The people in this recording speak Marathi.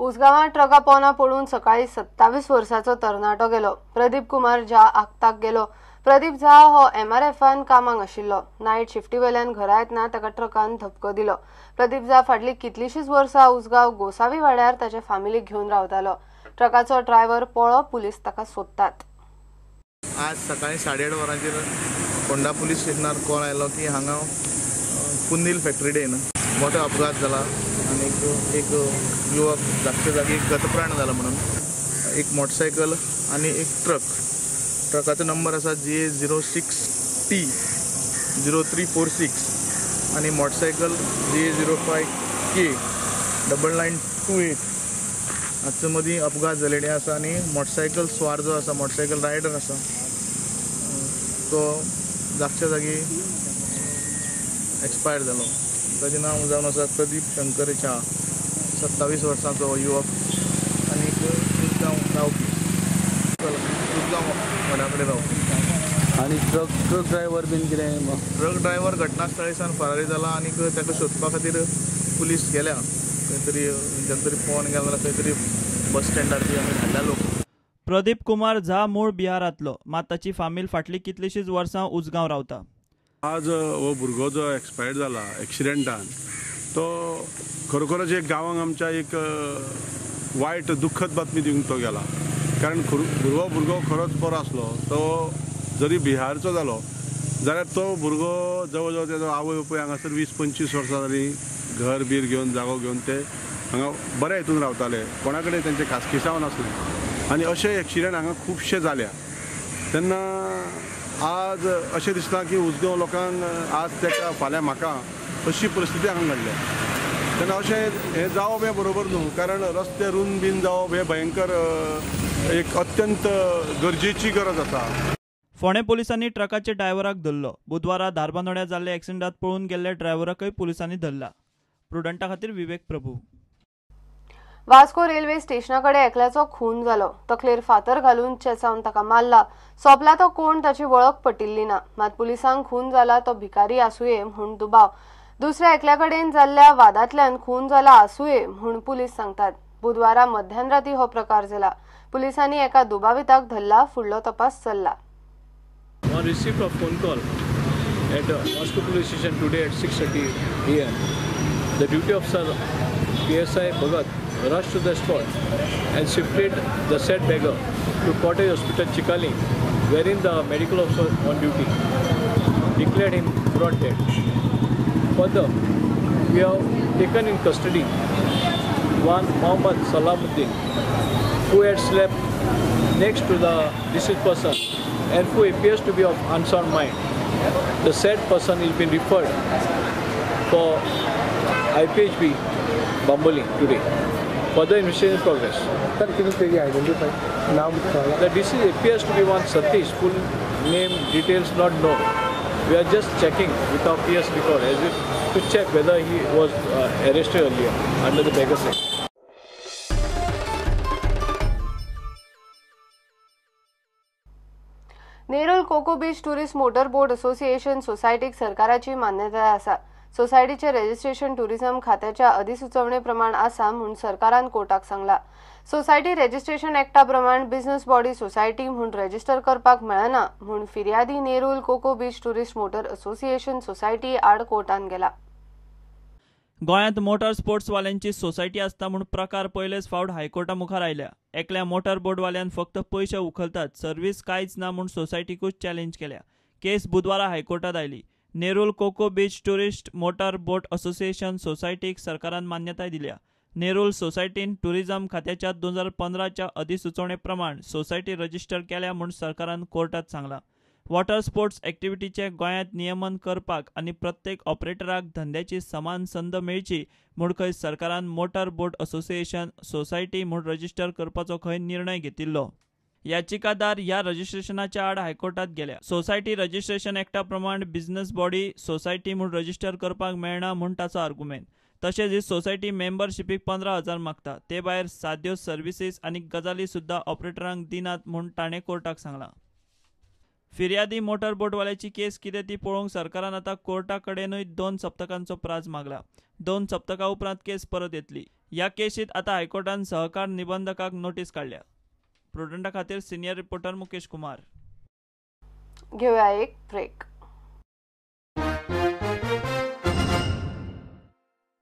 उसगावात ट्रका पोवना पडून सकाळी 27 वर्साचो तरणाटो गेलो। प्रदीप कुमार झा आगताक गेलो। प्रदीप झा हो MRFन कामाक आशिल्लो। नाईट शिफ्टी वेल्यान घरा येतना ताका ट्रकान धपको दिलो। प्रदीप झा फाटली कितलीशीच वर्सां उसगाव गोसावी वाड्यार ताचे फॅमिलीक घेवन रावतालो। ट्रकाचो ड्रायव्हर पळो, पुलीस ताका सोदतात। आज सकाळी 8:30 वरांचेर फोंडा पुलीस स्टेशनार कॉल आयलो की हांगा कुंदील फॅक्टरी डेन मोठो अपघात जाला आनी एक युवक जागचे जागी गतप्राण जाला म्हणून। एक मोटरसायकल आनी एक ट्रकाचो नंबर आसा GA06T0346 आनी मोटरसायकल GA05K9928 हाचे मदीं अपघात जाल्ले आसा आनी मोटरसायकल स्वार जो आसा, मोटरसायकल रायडर आसा, तो जागच्या जागी एक्सपायर जालो। ताचें नांव जावन आसा प्रदीप शंकर झा, 27 वर्सांचो युवक आनी उसगांव रावपी, उसगांव वाड्या कडेन रावपी। आनी ट्रक ड्रायव्हर बीन कितें? ट्रक ड्रायव्हर घटनास्थळीसान फरारी जाला आनी ताका सोदपा खातीर पुलीस गेल्या। खंय तरी फोन गेला जाल्यार खंय तरी बस स्टँडार बी आमी धाडल्या लोक। प्रदीप कुमार झा मूळ बिहारांतलो, मात ताची फामील फाटली कितलीशीच वर्सां उसगांव रावता। आज हो भुरगो जो एक्सपायर जाला एक्सिडेंटान, तो खरोखरच एक गांवांक आमच्या एक वायट दुख्खद बातमी दिवंक तो गेला। कारण भुरगो खरोच बरो आसलो। तो जरी बिहारचो जालो जाल्यार तो भुरगो जवळ जवळ तेजो आवय बापूय हांगासर 20-25 वर्सां जालीं घर बीर घेवन जागो घेवन ते हांगा बऱ्या हितून रावताले, कोणा कडेन तेंचें खासखिसांव नासलें। आनी अशे एक्सिडेंट हांगा खुबशे जाल्या। तेन्ना आज अशें दिसता की उसगांव लोकांक आज तेका फाल्यां म्हाका अशी परिस्थिती हांगा घडल्या। तेन्ना अशें हें जावप हें बरोबर न्हू, कारण रस्ते रुंद बीन जावप हें भयंकर एक अत्यंत गरजेची गरज आसा। फोंडे पुलिसांनी ट्रकाच्या ड्रायव्हराक धरलो। बुधवारा धारबांदोड्या जाल्ल्या एक्सिडेंटात पळून गेल्ल्या ड्रायव्हराकय पुलिसांनी धरला। प्रुडंटा खातीर विवेक प्रभू। वास्को रेल्वे स्टेशनाकडे एकल्याचो खून जालो। तकलेर फातर घालून चेचावन ताका मारला। सोंपला तो कोण ताची वळख पटिल्ली ना, मात पुलिसांक खून जाला तो भिकारी आसूये म्हूण दुबाव। दुसऱ्या एकल्याकडेन जाल्ल्या वादांतल्यान खून जाला आसूये म्हूण पुलीस सांगतात। बुधवारा मध्यराती हो प्रकार जाला। पुलिसांनी एका दुबाविताक धरला। फुडलो तपास चल्ला। On receipt of phone call at Wasco police station today at 6:30 AM, the duty officer PSI Bhagat rushed to the spot and shifted the said beggar to Cottage Hospital Chikali, wherein the medical officer on duty declared him brought dead. Further, we have taken in custody one Mohammad Salamuddin, who had slept next to the deceased person and who appears to be of unsound mind. The said person is being referred for IPHB Bamboli today. Further investigation in progress. The deceased appears to be one Satish, full name details not known. We are just checking with our PS record as if to check whether he was arrested earlier under the beggar act. Nerul cocoa beach tourist motor boat association सोसायटीक सरकाराची मान्यताय आसा। सोसायटीचे रजिस्ट्रेशन टुरिझम खात्याच्या अधिसुचोवणे प्रमाण आसा म्हूण सरकारान कोर्टाक सांगला। सोसायटी रजिस्ट्रेशन एक्टा प्रमाण बिझनेस बॉडी सोसायटी म्हूण रजिस्टर करपाक मेळना म्हूण फिर्यादी Nerul cocoa beach tourist motor association society आड कोर्टान गेला। गोंयांत मोटर स्पोर्ट्स वाल्यांची सोसायटी आसता म्हूण प्रकार पयलेच फावट हायकोर्टा मुखार आयल्या। एकल्या मोटर बोटवाल्यान फक्त पयशे उखलतात, सर्व्हिस कांयच ना म्हूण सोसायटीकूच चॅलेंज केल्या। केस बुधवारा हायकोर्टात आयली। Nerul cocoa beach tourist motor boat association सोसायटीक सरकारान मान्यताय दिल्या। नेरुल सोसायटीन टुरिझम खात्याच्या 2015च्या अधिसुचोवणे प्रमाण सोसायटी रजिस्टर केल्या म्हूण सरकारान कोर्टात सांगला। वॉटर स्पोर्ट्स एक्टिव्हिटीचे गोंयांत नियमन करपाक आनी प्रत्येक ऑपरेटराक धंद्याची समान संद मेळची म्हूण खंय सरकारान मोटर बोट असोसिएशन सोसायटी म्हूण रजिस्टर करपाचो खंय निर्णय घेतिल्लो। याचिकादार ह्या रजिस्ट्रेशनाच्या आड हायकोर्टात गेल्या। सोसायटी रजिस्ट्रेशन एक्टा प्रमाण बिझनेस बॉडी सोसायटी म्हूण रजिस्टर करपाक मेळना म्हूण ताचो आर्ग्युमेंट। तशेंच ही सोसायटी मेंबरशिपीक 15,000 मागता। ते भायर साद्यो सर्व्हिसीस आनी गजाली सुद्धा ऑपरेटरांक दिनात म्हूण ताणें कोर्टाक सांगलां। फिर्यादी मोटर बोटवाल्याची केस कितें ती पळोवंक सरकारान आतां कोर्टा कडेनूय 2 सप्तकांचो प्राझ मागला। 2 सप्तकां उपरांत केस परत येतली। ह्या केसीत आता हायकोर्टान सहकार निबंधकाक नोटीस काढल्या. प्रुडंटा खातीर सिनियर रिपोर्टर मुकेश कुमार. घेऊया एक ब्रेक.